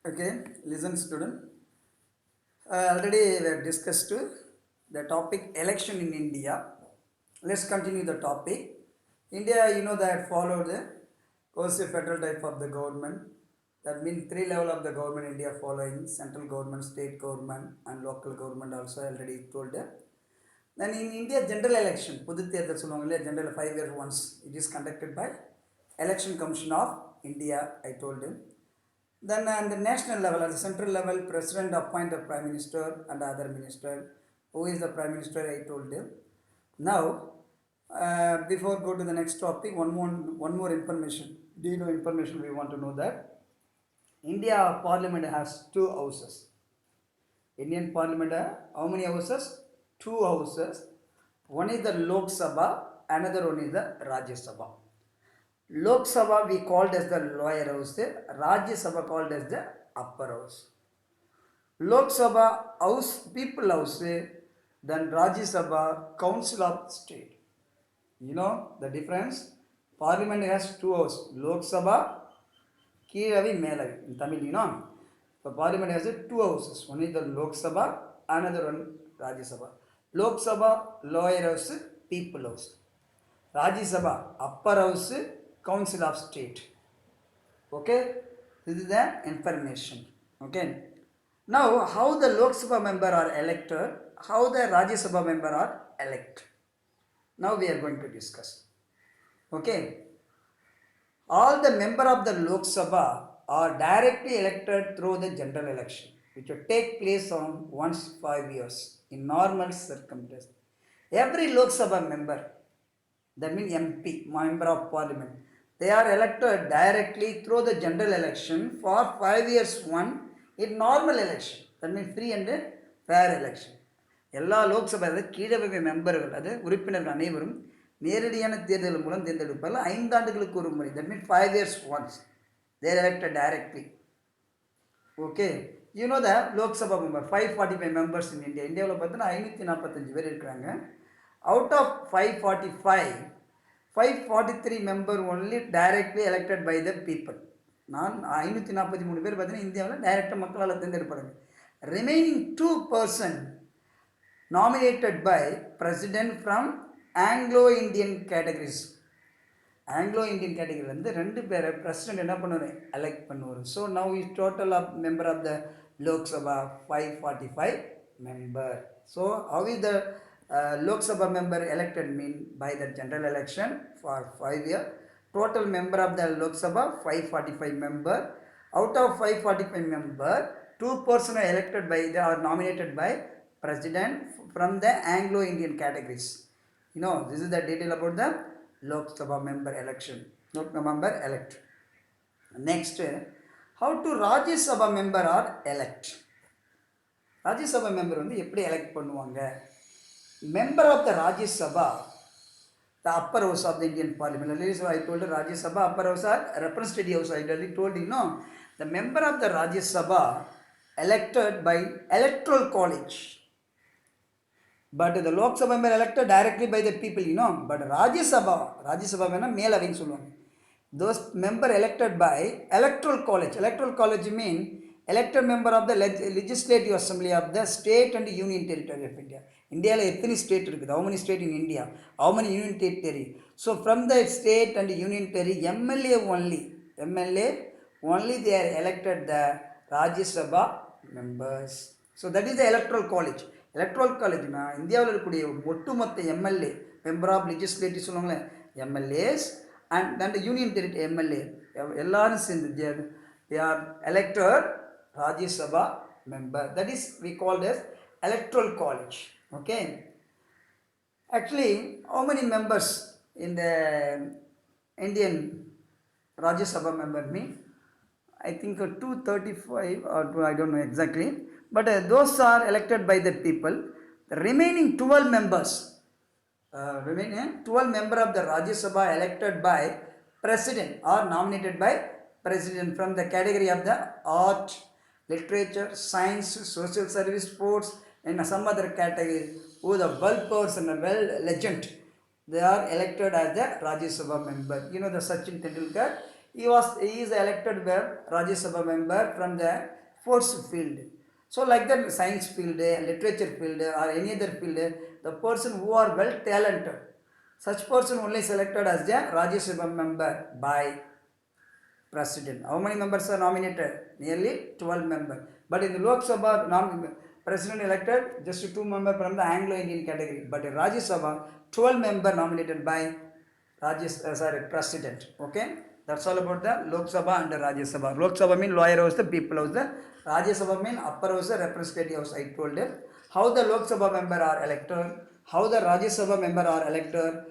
Okay, listen student. Already we have discussed the topic election in India. Let's continue the topic. India, that followed the quasi-federal type of the government. That means three level of the government India following central government, state government and local government also already told them. Then in India, general election, Puducherry general 5 years once, it is conducted by Election Commission of India, I told him. Then at the national level, at the central level, president appoint the prime minister and other minister. Who is the prime minister? I told him. Now, before go to the next topic, one more information. Do you know information we want to know that India Parliament has two houses. Indian Parliament, how many houses? Two houses. One is the Lok Sabha, another one is the Rajya Sabha. Lok Sabha we called as the lower house, Rajya Sabha called as the upper house. Lok Sabha house, people house, then Rajya Sabha council of state. You know the difference? Parliament has two houses, Lok Sabha, Kiravi, Melavi. In Tamil, you know. The Parliament has two houses. One is the Lok Sabha, another one Rajya Sabha. Lok Sabha, lower house, people house. Rajya Sabha, upper house, council of state. Okay, this is the information. Okay, now how the Lok Sabha member are elected, how the Rajya Sabha member are elected. Now we are going to discuss. Okay, all the member of the Lok Sabha are directly elected through the general election, which will take place on once 5 years in normal circumstances. Every Lok Sabha member, that means MP, member of parliament, they are elected directly through the general election for 5 years one in normal election. That means free and fair election. எல்லா லோக்சபா கீழவை மெம்பர்கள் அது உறுப்பினர்கள் அனைவரும் நேரடியான தேர்தல் மூலம் தேர்ந்தெடுப்பார்கள் 5 ஆண்டுகளுக்கு ஒரு முறை. That means 5 years once. They are elected directly. Okay. You know the Lok Sabha member, 545 members in India. இந்தியாவில் பார்த்தீங்கன்னா 545 பேர் இருக்கிறாங்க. Out of 545, 543 member only directly elected by the people. நான் 543 பேர் பார்த்தீங்கன்னா இந்தியாவில் டைரக்டாக மக்களால் தேர்ந்தெடுப்பாங்க. Remaining 2% nominated by president from Anglo-Indian categories. Anglo-Indian category ரெண்டு பேரை பிரசிடென்ட் என்ன பண்ணுவார், எலெக்ட் பண்ணுவார். So now is total of member of the Lok Sabha 545 member. So how is the Lok Sabha member elected mean by the general election for 5 years. Total member of the Lok Sabha 545 member. Out of 545 member, 2% are elected by the or nominated by president from the Anglo-Indian categories. You know, this is the detail about the Lok Sabha member election. Lok Sabha member elect. Next, how to Rajya Sabha member are elect. Rajya Sabha member வந்து எப்படி elect பண்ணுவாங்க? Member of the Rajya Sabha, the upper house of the Indian Parliament. So I told you Rajya Sabha, upper house are representative house. I already told you, no. The member of the Rajya Sabha elected by electoral college. But the Lok Sabha member elected directly by the people, you know. But Rajya Sabha வேணா மேலவைன்னு சொல்லுவாங்க. Those member elected by electoral college. Electoral college mean elected member of the legislative assembly of the state and union territory of India. இந்தியாவில் எத்தனை state இருக்குது? How many state in India? How many union territory? So from the state and union territory, MLA only they are elected the Rajya Sabha members. So that is the electoral college. Electoral காலேஜ்னா இந்தியாவில் இருக்கக்கூடிய ஒட்டுமொத்த MLA member of legislative சொல்லுவாங்களே MLAs and union territory MLA எல்லாரும் சேர்ந்து they are elected Rajya Sabha member. That is we called as electoral college. Okay. Actually, how many members in the Indian Rajya Sabha member mean? I think 235 or I don't know exactly. But those are elected by the people. The remaining 12 members, remaining 12 member of the Rajya Sabha elected by president or nominated by president from the category of the art, literature, science, social service, sports, and some other category who the well person, a well legend, they are elected as the Rajya Sabha member. You know the Sachin Tendulkar, He is elected Rajya Sabha member from the force field. So like that science field, literature field or any other field, the person who are well talented, such person only selected as the Rajya Sabha member by president. How many members are nominated? Nearly 12 members. But in the Lok Sabha, president elected just 2 members from the Anglo-Indian category. But in Rajya Sabha, 12 members nominated by president. Okay, that's all about the Lok Sabha and the Rajya Sabha. Lok Sabha means lower house, the people house. The Rajya Sabha means upper house, the representative house. I told them how the Lok Sabha member are elected, how the Rajya Sabha member are elected.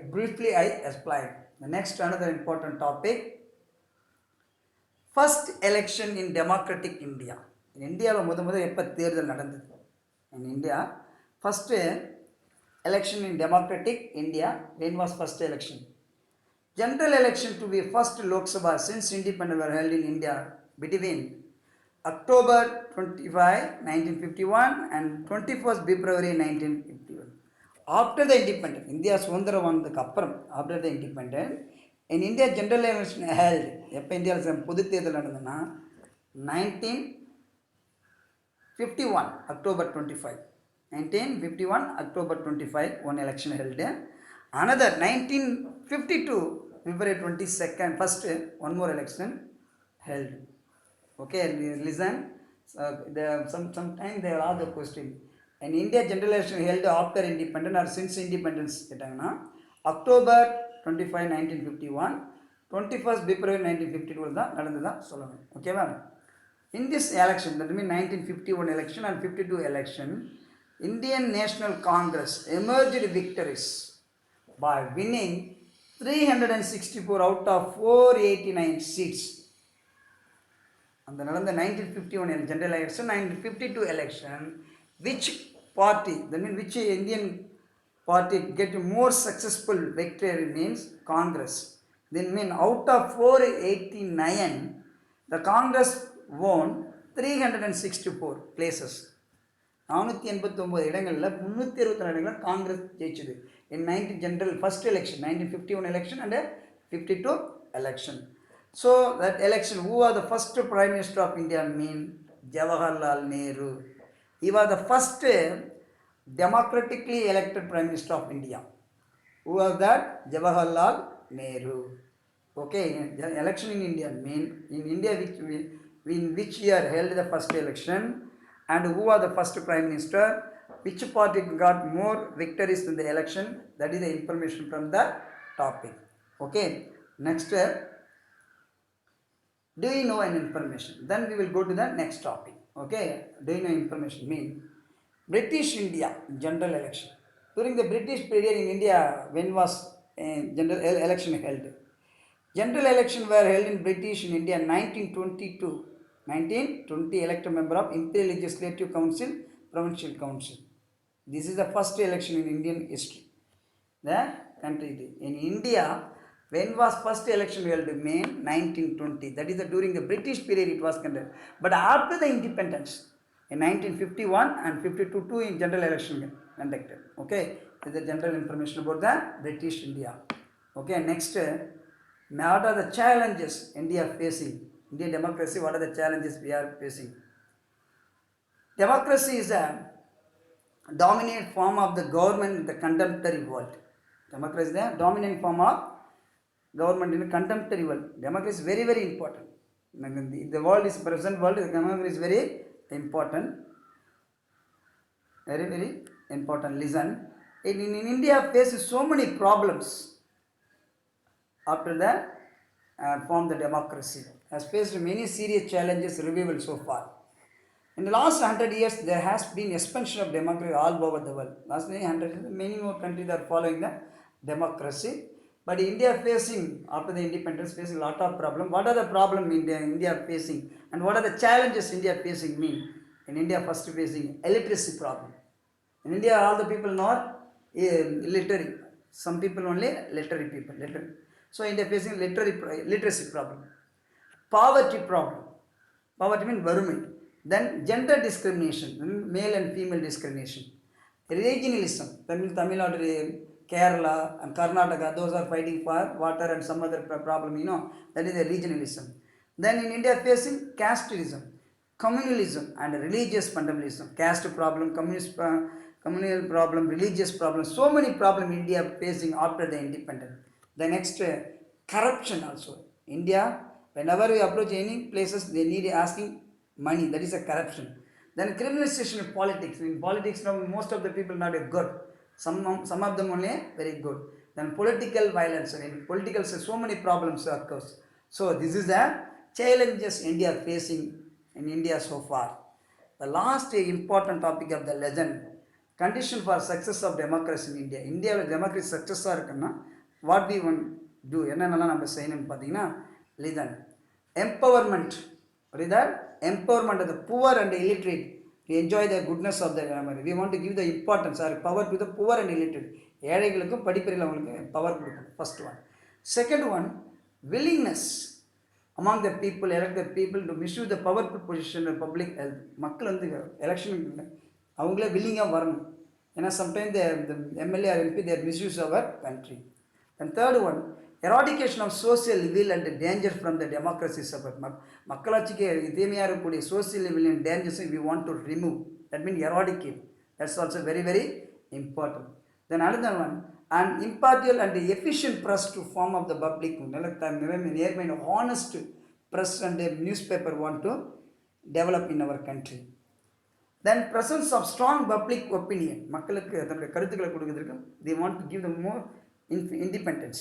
Briefly, I explained. The next another important topic. First election in democratic India. In India, in India, first election in democratic India. When was first election? General election to be first Lok Sabha since independence were held in India between October 25, 1951 and 21st February 1951. After the independence, India Swandara won the Kapparam. After the independence, in India general election held, India Puducherry 1951 October 25. 1951 October 25 one election held. Another 1952 February 22nd first one more election held. Okay, listen. Sometime they will ask the question. In India general election held after independence or since independence October 25, 1951, 21st February 1952 தான் நடந்ததுதான் சொல்லணும். ஓகேவா? In this election, that means 1951 election and 52 election, Indian National Congress emerged victorious by winning 364 out of 489 seats. And then the 1951 general election, 1952 election, which party, that means which Indian party get more successful victory means Congress. Then mean out of 489, the Congress won 364 places. 489 இடங்களில் 364 இடங்களில் காங்கிரஸ் ஜெயிச்சது. In 19 general first election, 1951 election and 52 election. So that election, who was the first Prime Minister of India mean Jawaharlal Nehru. He was the first democratically elected Prime Minister of India. Who was that? Jawaharlal Nehru. Okay, election in India mean in India in which year held the first election and who was the first Prime Minister, which party got more victories in the election, that is the information from the topic. Okay, next. Do you know an information? Then we will go to the next topic. Okay, do you know information mean British India general election. During the British period in India, when was general election held? General election were held in British in India 1922. 1920 elected member of Imperial Legislative Council, Provincial Council. This is the first election in Indian history. The country in India, when was first election held? May 1920. That is during the British period it was conducted. But after the independence, in 1951 and 52, two in general election conducted. Okay, this is the general information about the British India. Okay, next, what are the challenges India facing? Indian democracy, what are the challenges we are facing? Democracy is a dominant form of the government in the contemporary world. Democracy is the dominant form of government in the contemporary world. Democracy is very, very important. The world is present world, the democracy is very important. Very, very important. Listen. In India faces so many problems after the form the democracy. Has faced many serious challenges revival so far. In the last 100 years, there has been expansion of democracy all over the world. Last 100 years, many more countries are following the democracy. But India facing, after the independence, facing a lot of problems. What are the problems India facing? And what are the challenges India facing mean? In India, first facing illiteracy problem. In India, all the people not illiterate. Some people only literary people. Literary. So India facing literacy problem. Poverty problem. Poverty means varumai. Then gender discrimination, male and female discrimination. Regionalism, Tamil Nadu Kerala and Karnataka, those are fighting for water and some other problem, that is the regionalism. Then in India facing casteism, communalism and religious fundamentalism, caste problem, communal problem, religious problem, so many problems India facing after the independence. The next, corruption also. India, whenever we approach any places, they need asking money, that is a corruption. Then criminalization of politics. In politics now most of the people not a good. Some of them only very good. Then political violence. In political so many problems occurs. So this is the challenges India facing in India so far. The last important topic of the lesson, condition for success of democracy in India. India democracy success what we want do என்னென்னலாம் நம்ம செய்யணும்னு பார்த்தீங்கன்னா listen, empowerment. What is that? Empowerment of the poor and illiterate to enjoy the goodness of the we want to give the importance or power to the poor and illiterate. ஏழைகளுக்கும் படிப்பறியில் அவங்களுக்கு power கொடுக்கணும். First one. Second one, willingness among the people, elected people to misuse the powerful position of public health. மக்கள் வந்து election அவங்களே வில்லிங்காக வரணும். ஏன்னா sometime the MLA or MP they misuse our country. And third one, eradication of social evil and danger from the democracy support. மக்களாட்சிக்கு தீமையாக இருக்கக்கூடிய social evil and dangers we want to remove. That means eradicate. That's also very very important. Then another one, an impartial and efficient press to form of the public. நேர்மையான honest press and newspaper want to develop in our country. Then presence of strong public opinion. மக்களுக்கு தன்னுடைய கருத்துக்களை கொடுக்கிறதுக்கு they want to give them more independence.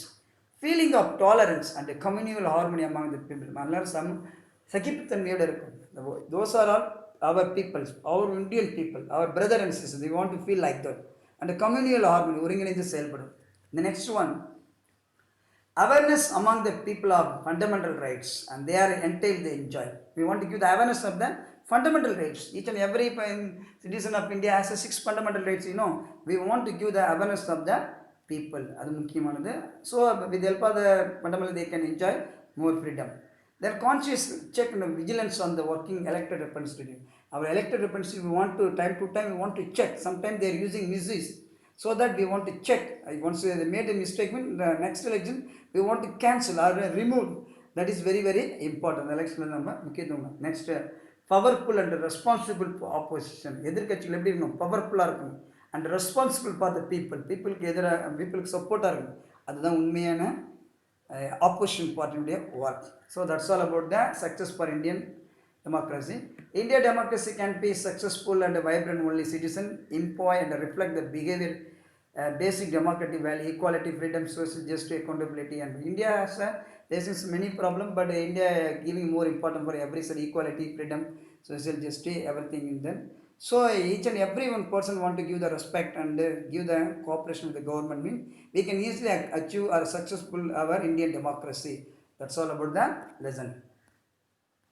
Feeling of tolerance and communal harmony among the people. எல்லாரும் சகிப்புத்தன்மையோடு இருக்கும். Those are all our peoples, our Indian people, our brother and sisters. They want to feel like that. And the communal harmony, ஒருங்கிணைந்து செயல்படும். The next one, awareness among the people of fundamental rights and they are entitled they enjoy. We want to give the awareness of the fundamental rights. Each and every citizen of India has a 6 fundamental rights. We want to give the awareness of the people. அது முக்கியமானது. So with the help of the fundamental they can enjoy more freedom. Then conscious check and vigilance on the working elected representative. Our elected representative we want to time we want to check. Sometimes they are using misuse. So that we want to check. Once they made a mistake in the next election, we want to cancel or remove. That is very very important. Election நம்ம முக்கியத்துவம். Next, powerful and responsible opposition. எதிர்க்கட்சிகள் எப்படி இருக்கணும்? பவர்ஃபுல்லாக இருக்கணும். And responsible for the பீப்புளுக்கு எதிராக பீப்புளுக்கு சப்போர்ட்டாக இருக்கும். அதுதான் உண்மையான ஆப்போசிஷன் பார்ட்டியுடைய work. So that's all about the success for Indian democracy. India democracy can be successful and vibrant only citizen employ and reflect the behavior, basic democratic value, equality, freedom, social justice, accountability. And India has faces many problems, but India giving more important for every side, equality, freedom, social justice, everything in them. So each and every one person want to give the respect and give the cooperation with the government. Mean we can easily achieve or successful our Indian democracy. That's all about the lesson.